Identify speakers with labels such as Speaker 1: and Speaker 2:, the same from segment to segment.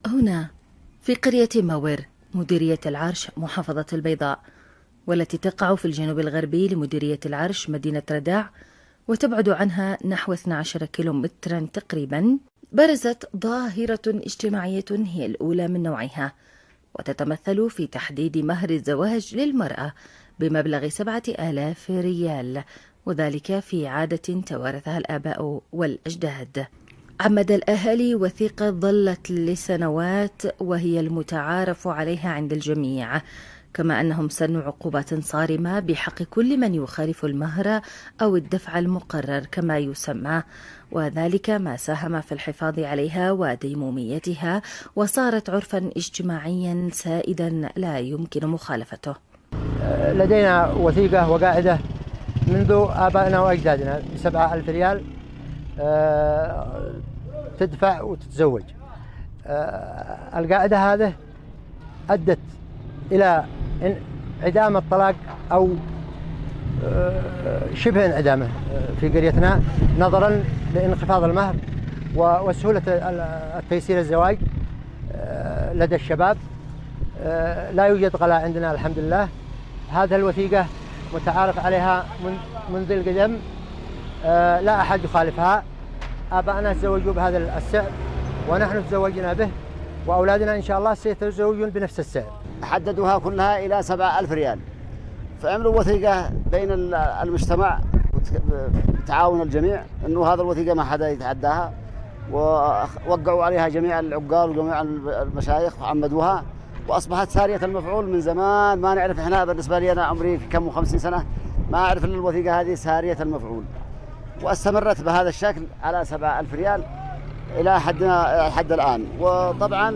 Speaker 1: هنا في قرية ماور مديرية العرش محافظة البيضاء، والتي تقع في الجنوب الغربي لمديرية العرش مدينة رداع، وتبعد عنها نحو 12 كيلومترا تقريبا، برزت ظاهرة اجتماعية هي الأولى من نوعها، وتتمثل في تحديد مهر الزواج للمرأة بمبلغ 7000 ريال، وذلك في عادة توارثها الآباء والأجداد. عمد الأهالي وثيقة ظلت لسنوات وهي المتعارف عليها عند الجميع، كما أنهم سنوا عقوبات صارمة بحق كل من يخالف المهر أو الدفع المقرر كما يسمى، وذلك ما ساهم في الحفاظ عليها وديموميتها، وصارت عرفا اجتماعيا سائدا لا يمكن مخالفته.
Speaker 2: لدينا وثيقة وقاعدة منذ آبائنا وأجدادنا ب7,000 ريال تدفع وتتزوج. القاعدة هذه أدت إلى انعدام الطلاق أو شبه انعدامه في قريتنا، نظرا لانخفاض المهر وسهولة التيسير الزواج لدى الشباب. لا يوجد غلاء عندنا الحمد لله. هذه الوثيقة متعارف عليها منذ القدم، لا أحد يخالفها. آبائنا تزوجوا بهذا السعر ونحن تزوجنا به، وأولادنا إن شاء الله سيتزوجون بنفس السعر.
Speaker 3: حددوها كلها إلى 7,000 ريال، فعملوا وثيقة بين المجتمع بتعاون الجميع أنه هذا الوثيقة ما حدا يتعداها، ووقعوا عليها جميع العقال وجميع المشايخ وعمدوها، وأصبحت سارية المفعول من زمان. ما نعرف إحنا، بالنسبة لي أنا عمري في كم 50 سنة ما أعرف إن الوثيقة هذه سارية المفعول، واستمرت بهذا الشكل على 7,000 ريال إلى حد الآن. وطبعا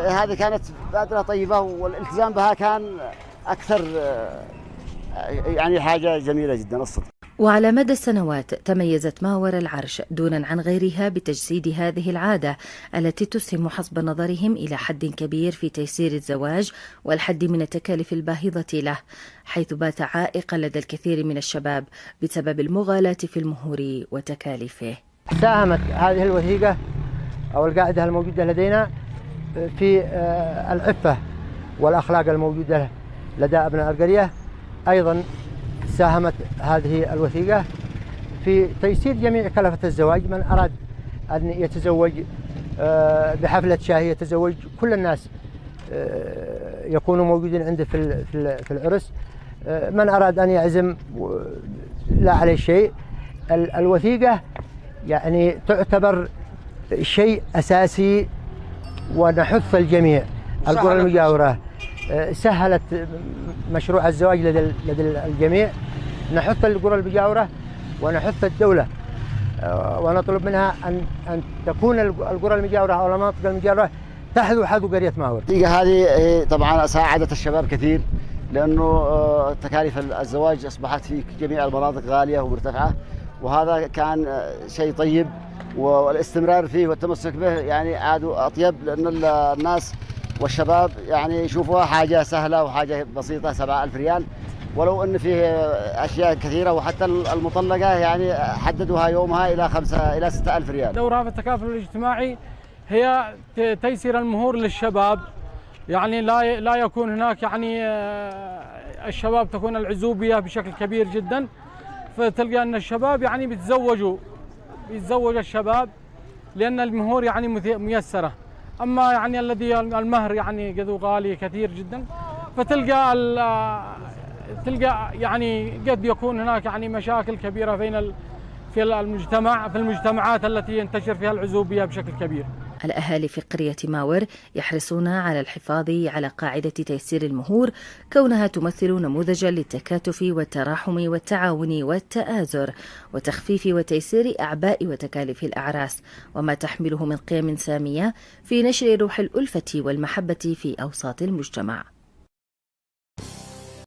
Speaker 3: هذه كانت بادرة طيبة، والالتزام بها كان أكثر، يعني حاجة جميلة جدا الصدق.
Speaker 1: وعلى مدى السنوات تميزت ماور العرش دونا عن غيرها بتجسيد هذه العادة التي تسهم حسب نظرهم إلى حد كبير في تيسير الزواج والحد من التكاليف الباهظة له، حيث بات عائقا لدى الكثير من الشباب بسبب المغالاة في المهور وتكاليفه.
Speaker 2: ساهمت هذه الوثيقة أو القاعدة الموجودة لدينا في العفة والأخلاق الموجودة لدى أبناء القرية. أيضا ساهمت هذه الوثيقة في تيسير جميع كلفة الزواج. من أراد أن يتزوج بحفلة شاهي يتزوج، كل الناس يكونوا موجودين عنده في العرس. من أراد أن يعزم لا عليه شيء. الوثيقة يعني تعتبر شيء أساسي، ونحث الجميع. القرى المجاورة سهلت مشروع الزواج لدى الجميع. نحث القرى المجاورة ونحث الدولة، ونطلب منها أن تكون القرى المجاورة أو المناطق المجاورة تحذو حذو قرية ماور.
Speaker 3: هذه طبعا ساعدت الشباب كثير، لأنه تكاليف الزواج أصبحت في جميع المناطق غالية ومرتفعة، وهذا كان شيء طيب، والاستمرار فيه والتمسك به يعني عادوا أطيب، لأن الناس والشباب يعني يشوفوها حاجة سهلة وحاجة بسيطة. 7,000 ريال، ولو أن فيه أشياء كثيرة، وحتى المطلقة يعني حددوها يومها إلى 5 إلى 6,000 ريال.
Speaker 4: دورها في التكافل الاجتماعي هي تيسير المهور للشباب، يعني لا يكون هناك يعني الشباب تكون العزوبية بشكل كبير جدا، فتلقى أن الشباب يعني بيتزوج الشباب لأن المهور يعني ميسرة. أما يعني الذي المهر يعني قد غالي كثير جدا، فتلقى يعني قد يكون هناك يعني مشاكل كبيرة في المجتمعات التي ينتشر فيها العزوبية بشكل كبير.
Speaker 1: الأهالي في قرية ماور يحرصون على الحفاظ على قاعدة تيسير المهور، كونها تمثل نموذجا للتكاتف والتراحم والتعاون والتآزر وتخفيف وتيسير أعباء وتكاليف الأعراس، وما تحمله من قيم سامية في نشر روح الألفة والمحبة في أوساط المجتمع.